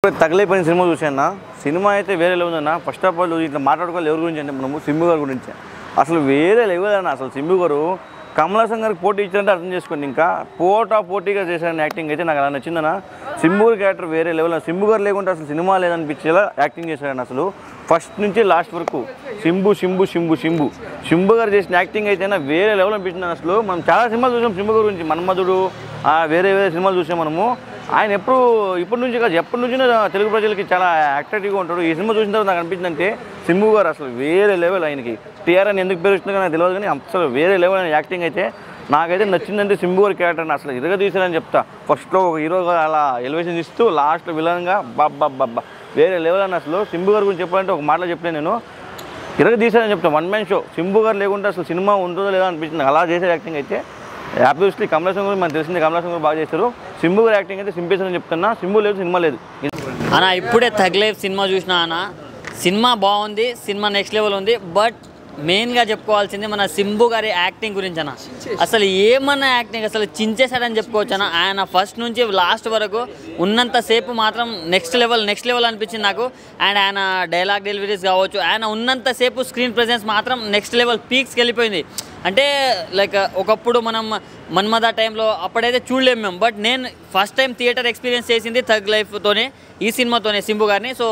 తగలేపోయిన cinema చూసాను. Cinema అయితే వేరే లెవెల్ అన్న. ఫస్ట్ ఆఫ్ ఆల్ ఇట్లా మాట్లాడుకోవాలి ఎవరి గురించి అంటే మనము సింబు గారి గురించి అసలు వేరే లెవెల్ అన్న. అసలు సింబు గారు కమల్ హాసన్ గారికి పోటీ ఇచ్చారంటే అర్థం చేసుకోండి. ఇంకా పోటీగా చేశారని యాక్టింగ్ అయితే నాకు అలా నచ్చిందన్న. సింబు గారి క్యారెక్టర్ వేరే లెవెల్. సింబు గారు లేకుంటే అసలు సినిమా లేదనిపించేలా యాక్టింగ్ చేశారని అసలు ఫస్ట్ నుంచి లాస్ట్ వరకు సింబు గారు చేసిన యాక్టింగ్ అయితే వేరే లెవెల్ అనిపించింది. అసలు మనం చాలా సినిమాలు చూసాం సింబు గారి గురించి, మన్మధుడు, వేరే సినిమాలు చూసాం మనము. ఆయన ఇప్పటి నుంచి కాదు ఎప్పటి నుంచి తెలుగు ప్రజలకి చాలా యాక్టివ్గా ఉంటాడు. ఈ సినిమా చూసిన తర్వాత నాకు అనిపించిందంటే సింబు గారు అసలు వేరే లెవెల్. ఆయనకి టీఆర్ అని ఎందుకు పేరు వచ్చిందో నాకు తెలియదు, కానీ అసలు వేరే లెవెల్ అనే యాక్టింగ్ అయితే నాకైతే నచ్చిందంటే సింబు గారి క్యారెక్టర్ని అసలు ఇరగదీశారని చెప్తా. ఫస్ట్లో ఒక హీరోగా అలా ఎలివేషన్ ఇస్తూ లాస్ట్లో విలన్గా బాబ్బా వేరే లెవెల్ అని. అసలు సింబు గారి గురించి చెప్పాలంటే ఒక మాటలో చెప్పలేను నేను, ఇరగదీశారని చెప్తాను. One man show. సింబు గారు లేకుంటే అసలు సినిమా ఉంటుందో లేదో అనిపించింది. అలా చేసే యాక్టింగ్ అయితే ఆబ్వియస్లీ కమల్ హాసన్ గురించి మనకు తెలిసింది, కమల్ హాసన్ గురించి బాగా చేస్తారు. సింబు గారి యాక్టింగ్ అయితే సింపేషన్ అని చెప్తున్నా. సింబు లేదు సినిమా లేదు అన్న. ఇప్పుడే తగ్లైఫ్ సినిమా చూసినా అన్న. సినిమా బాగుంది, సినిమా నెక్స్ట్ లెవెల్ ఉంది. బట్ మెయిన్గా చెప్పుకోవాల్సింది మన సింబు గారి యాక్టింగ్ గురించి అన్న. అసలు ఏమన్నా యాక్టింగ్ అసలు చించేశాడని చెప్పుకోవచ్చు అన్న. ఆయన ఫస్ట్ నుంచి లాస్ట్ వరకు ఉన్నంతసేపు మాత్రం నెక్స్ట్ లెవెల్ అనిపించింది నాకు. అండ్ ఆయన డైలాగ్ డెలివరీస్ కావచ్చు, ఆయన ఉన్నంతసేపు స్క్రీన్ ప్రెజెన్స్ మాత్రం నెక్స్ట్ లెవెల్ పీక్స్కి వెళ్ళిపోయింది. అంటే లైక్ ఒకప్పుడు మనం మన్మథ టైంలో అప్పుడైతే చూడలేము మేము. బట్ నేను ఫస్ట్ టైం థియేటర్ ఎక్స్పీరియన్స్ చేసింది థగ్ లైఫ్తోనే, ఈ సినిమాతోనే సింబు గారిని. సో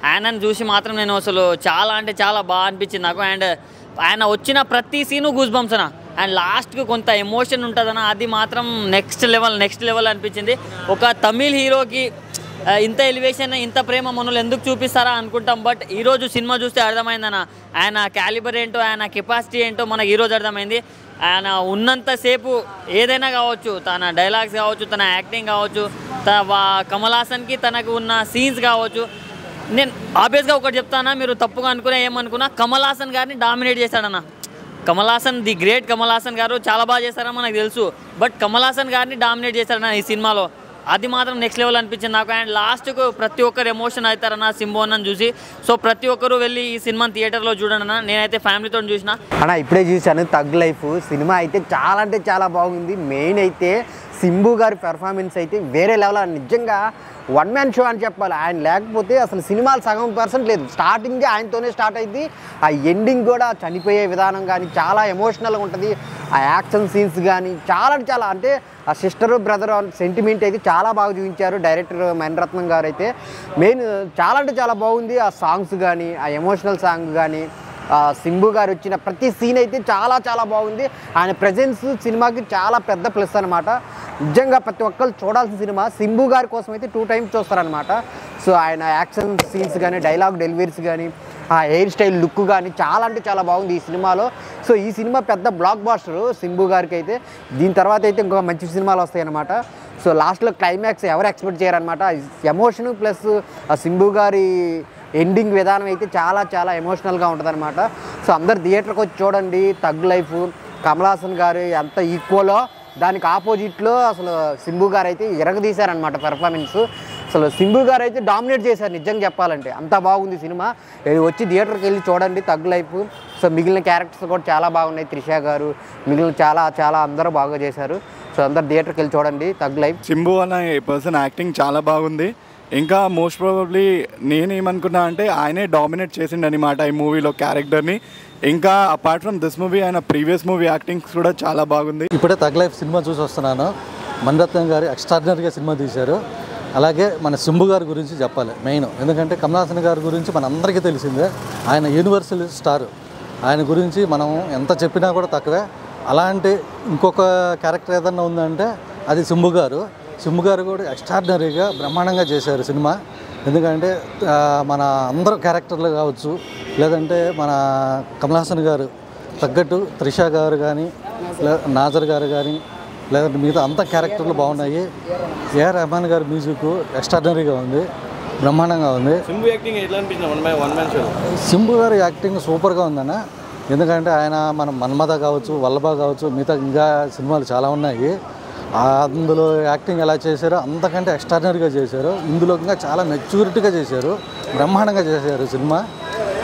ఆయనను చూసి మాత్రం నేను అసలు చాలా అంటే చాలా బాగా అనిపించింది నాకు. అండ్ ఆయన వచ్చిన ప్రతి సీను గూస్ బంప్స్ అన్న. అండ్ లాస్ట్కి కొంత ఎమోషన్ ఉంటుందన్న, అది మాత్రం నెక్స్ట్ లెవెల్ అనిపించింది. ఒక తమిళ్ హీరోకి ఇంత ఎలివేషన్ ఇంత ప్రేమ మనల్ని ఎందుకు చూపిస్తారా అనుకుంటాం. బట్ ఈరోజు సినిమా చూస్తే అర్థమైందన్న, ఆయన క్యాలిబర్ ఏంటో, ఆయన కెపాసిటీ ఏంటో మనకు ఈరోజు అర్థమైంది. ఆయన ఉన్నంతసేపు ఏదైనా కావచ్చు, తన డైలాగ్స్ కావచ్చు, తన యాక్టింగ్ కావచ్చు, కమల్ హాసన్కి తనకు ఉన్న సీన్స్ కావచ్చు. నేను ఆబ్వియస్గా ఒకటి చెప్తానా, మీరు తప్పుగా అనుకున్నా ఏమనుకున్నా, కమల్ హాసన్ గారిని డామినేట్ చేశాడన్న. కమల్ హాసన్, ది గ్రేట్ కమల్ హాసన్ గారు చాలా బాగా చేశారని మనకు తెలుసు. బట్ కమల్ హాసన్ గారిని డామినేట్ చేశాడన్న ఈ సినిమాలో. అది మాత్రం నెక్స్ట్ లెవెల్ అనిపించింది నాకు. అండ్ లాస్ట్కు ప్రతి ఒక్కరు ఎమోషన్ అవుతారన్న సింబు అన్నని చూసి. సో ప్రతి ఒక్కరు వెళ్ళి ఈ సినిమాని థియేటర్లో చూడండి అన్న. నేనైతే ఫ్యామిలీతో చూసిన అన్న. ఇప్పుడే చూశాను తగ్ లైఫ్ సినిమా అయితే చాలా అంటే చాలా బాగుంది. మెయిన్ అయితే సింబు గారి పెర్ఫార్మెన్స్ అయితే వేరే లెవెల్. నిజంగా వన్ మ్యాన్ షో అని చెప్పాలి. ఆయన లేకపోతే అసలు సినిమాలు సగం పర్సెంట్ లేదు. స్టార్టింగే ఆయనతోనే స్టార్ట్ అయింది. ఆ ఎండింగ్ కూడా చనిపోయే విధానం కానీ చాలా ఎమోషనల్గా ఉంటుంది. ఆ యాక్షన్ సీన్స్ కానీ చాలా అంటే ఆ సిస్టర్ బ్రదర్ సెంటిమెంట్ అయితే చాలా బాగా చూపించారు డైరెక్టర్ మణిరత్నం గారు అయితే. మెయిన్ చాలా అంటే చాలా బాగుంది. ఆ సాంగ్స్ కానీ, ఆ ఎమోషనల్ సాంగ్ కానీ, సింబు గారు వచ్చిన ప్రతి సీన్ అయితే చాలా బాగుంది. ఆయన ప్రజెన్స్ సినిమాకి చాలా పెద్ద ప్లస్ అనమాట. నిజంగా ప్రతి ఒక్కరు చూడాల్సిన సినిమా. సింబు గారి కోసం అయితే 2 times చూస్తారనమాట. సో ఆయన యాక్షన్ సీన్స్ కానీ, డైలాగ్ డెలివరీస్ కానీ, ఆ హెయిర్ స్టైల్ లుక్ కానీ చాలా అంటే చాలా బాగుంది ఈ సినిమాలో. సో ఈ సినిమా పెద్ద బ్లాక్ బాస్టర్ సింబు గారికి అయితే. దీని తర్వాత అయితే ఇంకో మంచి సినిమాలు వస్తాయి అన్నమాట. సో లాస్ట్లో క్లైమాక్స్ ఎవరు ఎక్స్పెక్ట్ చేయరనమాట. ఎమోషన్ ప్లస్ ఆ సింబు గారి ఎండింగ్ విధానం అయితే చాలా ఎమోషనల్గా ఉంటుంది అనమాట. సో అందరు థియేటర్కి వచ్చి చూడండి. తగ్ లైఫ్ కమల్ హాసన్ గారు ఎంత ఈక్వలో దానికి ఆపోజిట్లో అసలు సింబు గారు అయితే ఇరగదీశారనమాట పెర్ఫార్మెన్స్. అసలు సింబు గారు అయితే డామినేట్ చేశారు నిజంగా చెప్పాలంటే. అంత బాగుంది సినిమా. వచ్చి థియేటర్కి వెళ్ళి చూడండి తగ్ లైఫ్. సో మిగిలిన క్యారెక్టర్స్ కూడా చాలా బాగున్నాయి. త్రిష గారు మిగిలిన చాలా అందరూ బాగా చేశారు. సో అందరు థియేటర్కి వెళ్ళి చూడండి తగ్ లైఫ్. సింబు అనే పర్సన్ యాక్టింగ్ చాలా బాగుంది. ఇంకా మోస్ట్ ప్రాబబ్లీ నేనేమనుకున్నా అంటే ఆయనే డామినేట్ చేసిండు అనమాట ఈ మూవీలో క్యారెక్టర్ని. ఇంకా అపార్ట్ ఫ్రమ్ దిస్ మూవీ ఆయన ప్రీవియస్ మూవీ యాక్టింగ్స్ కూడా చాలా బాగుంది. ఇప్పుడే తగ్ లైఫ్ సినిమా చూసి వస్తున్నాను. మణిరత్నం గారు ఎక్స్ట్రాడినరీగా సినిమా తీశారు. అలాగే మన సింబు గారి గురించి చెప్పాలి మెయిన్. ఎందుకంటే కమల్ హాసన్ గారి గురించి మనందరికీ తెలిసిందే. ఆయన యూనివర్సల్ స్టార్. ఆయన గురించి మనం ఎంత చెప్పినా కూడా తక్కువే. అలాంటి ఇంకొక క్యారెక్టర్ ఏదన్నా ఉందంటే అది సింబు గారు. సింబు గారు కూడా ఎక్స్ట్రాడినరీగా బ్రహ్మాండంగా చేశారు సినిమా. ఎందుకంటే మన అందరూ క్యారెక్టర్లు కావచ్చు, లేదంటే మన కమల్ హాసన్ గారు తగ్గట్టు త్రిష గారు కానీ, నాజర్ గారు కానీ, లేదంటే మిగతా అంత క్యారెక్టర్లు బాగున్నాయి. ఏఆర్ రెహమాన్ గారి మ్యూజిక్ ఎక్స్ట్రాడినరీగా ఉంది, బ్రహ్మాండంగా ఉంది. సింబు గారి యాక్టింగ్ సూపర్గా ఉందన్న. ఎందుకంటే ఆయన మన మన్మథ కావచ్చు, వల్లభ కావచ్చు, మిగతా ఇంకా సినిమాలు చాలా ఉన్నాయి. అందులో యాక్టింగ్ ఎలా చేశారో అంతకంటే ఎక్స్ట్రాడినరీగా చేశారు. ఇందులో ఇంకా చాలా మెచ్యూరిటీగా చేశారు, బ్రహ్మాండంగా చేశారు సినిమా.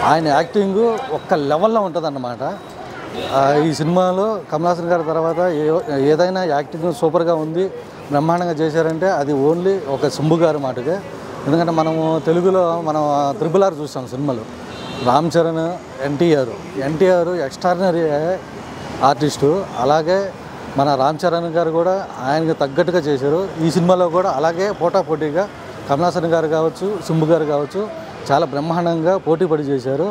ఆయన యాక్టింగ్ ఒక్క లెవెల్లో ఉంటుందన్నమాట. ఈ సినిమాలో కమల్ హాసన్ గారి తర్వాత ఏదైనా యాక్టింగ్ సూపర్గా ఉంది, బ్రహ్మాండంగా చేశారంటే అది ఓన్లీ ఒక సింబు గారి మాటకే. ఎందుకంటే మనము తెలుగులో మనం త్రిబుల్ ఆర్ చూసాం సినిమాలో, రామ్ చరణ్, ఎన్టీఆర్ ఎక్స్ట్రాడినరీ ఆర్టిస్టు. అలాగే మన రామ్ చరణ్ గారు కూడా ఆయనకు తగ్గట్టుగా చేశారు. ఈ సినిమాలో కూడా అలాగే పోటాపోటీగా కమలాసన్ గారు కావచ్చు, సింబు గారు కావచ్చు చాలా బ్రహ్మాండంగా పోటీ పడి చేశారు.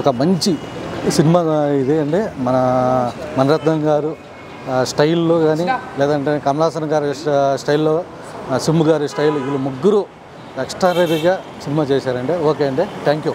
ఒక మంచి సినిమా ఇది అండి. మన మణిరత్నం గారు స్టైల్లో కానీ, లేదంటే కమలాసన్ గారి స్టైల్లో, సింబు గారి స్టైల్, వీళ్ళు ముగ్గురు ఎక్స్ట్రాడనరీగా సినిమా చేశారండి. ఓకే అండి, థ్యాంక్ యూ.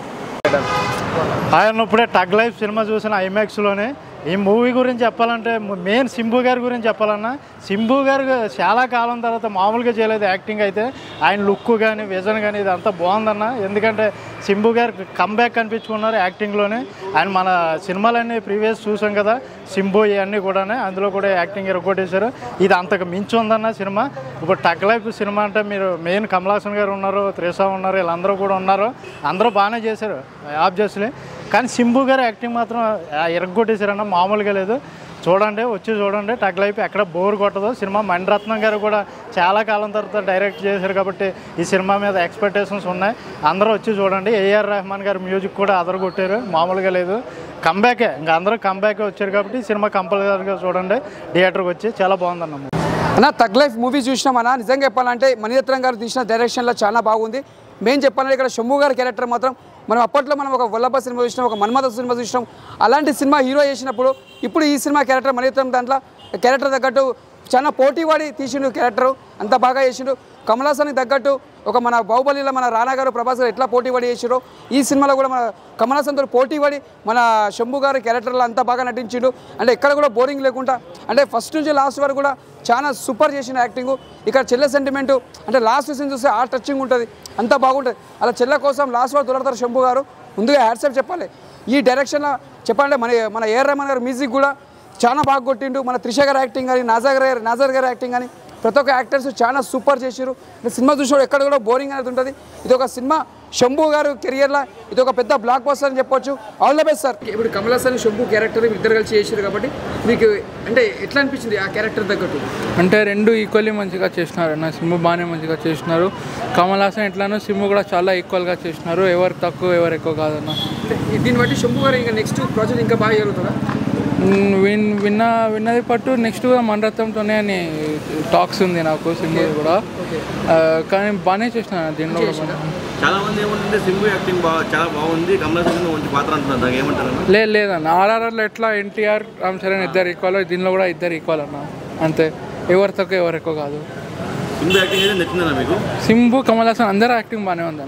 ఆయన ఇప్పుడే టగ్ లైఫ్ సినిమా చూసిన ఐమాక్స్లోనే. ఈ మూవీ గురించి చెప్పాలంటే మెయిన్ సింబు గారి గురించి చెప్పాలన్నా, సింబు గారు చాలా కాలం తర్వాత మామూలుగా చేయలేదు యాక్టింగ్ అయితే. ఆయన లుక్ కానీ విజన్ కానీ ఇదంతా బాగుందన్న. ఎందుకంటే సింబు గారు కంబ్యాక్ కనిపించుకున్నారు యాక్టింగ్లోనే. ఆయన మన సినిమాలన్నీ ప్రీవియస్ చూసాం కదా, సింబు ఇవన్నీ కూడా, అందులో కూడా యాక్టింగ్ ఎరగొట్టేశారు. ఇది అంతకు మించి ఉందన్న సినిమా. ఇప్పుడు టగ్ లైఫ్ సినిమా అంటే మీరు మెయిన్ కమలాసన్ గారు ఉన్నారు, త్రిష ఉన్నారు, వీళ్ళందరూ కూడా ఉన్నారు. అందరూ బాగానే చేశారు ఆబ్వియస్లీ. కానీ సింబు గారు యాక్టింగ్ మాత్రం ఎరగొట్టేశారన్న, మామూలుగా లేదు. చూడండి, వచ్చి చూడండి టగ్ లైఫ్, ఎక్కడ బోర్ కొట్టదు సినిమా. మణిరత్నం గారు కూడా చాలా కాలం తర్వాత డైరెక్ట్ చేశారు కాబట్టి ఈ సినిమా మీద ఎక్స్పెక్టేషన్స్ ఉన్నాయి. అందరూ వచ్చి చూడండి. ఏఆర్ రెహమాన్ గారు మ్యూజిక్ కూడా అదరగొట్టారు, మామూలుగా లేదు. కంబ్యాకే, ఇంకా అందరూ కంబ్యాకే వచ్చారు కాబట్టి సినిమా కంపల్సరీగా చూడండి థియేటర్కి వచ్చి. చాలా బాగుందన్న. అన్న టగ్ లైఫ్ మూవీ చూసినామన్నా, నిజంగా చెప్పాలంటే మణిరత్నం గారు తీసిన డైరెక్షన్లో చాలా బాగుంది. మెయిన్ చెప్పాలంటే ఇక్కడ శంభు గారి క్యారెక్టర్ మాత్రం మనం అప్పట్లో మనం ఒక వల్లభ సినిమా చూసినాం, ఒక మన్మథ సినిమా చూసినాం. అలాంటి సినిమా హీరో చేసినప్పుడు ఇప్పుడు ఈ సినిమా క్యారెక్టర్ మణిరత్నం దాంట్లో క్యారెక్టర్ తగ్గట్టు చాలా పోటీవాడి తీసిండు క్యారెక్టరు, అంత బాగా చేసిండు. కమలాసన్కి తగ్గట్టు ఒక మన బాహుబలిలో మన రానా గారు, ప్రభాస్ గారు ఎట్లా పోటీవాడి చేసిరో ఈ సినిమాలో కూడా మన కమలాసన్తో పోటీవాడి మన శంభు గారి క్యారెక్టర్లో అంత బాగా నటించిండు. అంటే ఎక్కడ కూడా బోరింగ్ లేకుండా, అంటే ఫస్ట్ నుంచి లాస్ట్ వరకు కూడా చాలా సూపర్ చేసిన యాక్టింగు. ఇక్కడ చెల్లె సెంటిమెంటు అంటే లాస్ట్ సీన్ చూస్తే ఆ టచింగ్ ఉంటుంది, అంత బాగుంటుంది. అలా చెల్లె కోసం లాస్ట్ వరకు దొరుకుతారు శంభు గారు. ముందుగా హ్యాట్సాప్ చెప్పాలి. ఈ డైరెక్షన్లో చెప్పాలంటే మన ఏఆర్ రెహమాన్ గారు మ్యూజిక్ కూడా చాలా బాగా కొట్టిండు. మన త్రిష గారి యాక్టింగ్ కానీ, నాజర్ గారి యాక్టింగ్ కానీ ప్రతి ఒక్క యాక్టర్స్ చాలా సూపర్ చేశారు. సినిమా చూసినప్పుడు ఎక్కడ కూడా బోరింగ్ అనేది ఉంటుంది. ఇది ఒక సినిమా శంభు గారు కెరియర్లో ఇది ఒక పెద్ద బ్లాక్ బస్టర్ అని చెప్పొచ్చు. All the best sir. ఇప్పుడు కమలాసన్ శంభు క్యారెక్టర్ ఇద్దరు కలిసి చేశారు కాబట్టి మీకు అంటే ఎట్లా అనిపించింది ఆ క్యారెక్టర్ తగ్గట్టు? అంటే రెండు ఈక్వల్లీ మంచిగా చేసినారు అన్న. సింబు బాగానే మంచిగా చేసినారు. కమలాసన్ ఎట్లానో సింబు కూడా చాలా ఈక్వల్గా చేసినారు. ఎవరు తక్కువ ఎవరు ఎక్కువ కాదన్న. దీన్ని బట్టి శంభు గారు ఇంకా నెక్స్ట్ ప్రాజెక్ట్ ఇంకా బాగా జరుగుతుందా? విన్నది పట్టు నెక్స్ట్ మణిరత్నంతోనే అని టాక్స్ ఉంది నాకు. సింబు కూడా కానీ బాగానే చేసినాను దీనిలో కూడా. చాలా మంది ఏమంటే సింబు యాక్టింగ్ చాలా బాగుంది, కమలాసన్ మంచి పాత్ర అంటున్నారు, దానికి ఏమంటారు? లేదన్న. ఆర్ఆర్ఆర్లో ఎట్లా ఎన్టీఆర్, రామ్ చరణ్ ఇద్దరు ఈక్వల్, దీనిలో కూడా ఇద్దరు ఈక్వల్ అన్న. అంతే, ఎవరు తక్కువ ఎవరు ఎక్కువ కాదు. సింబు యాక్టింగ్ అయితే నచ్చిందన్న మీకు? సింబు, కమలాసన్ అందరూ యాక్టింగ్ బాగానే ఉంది.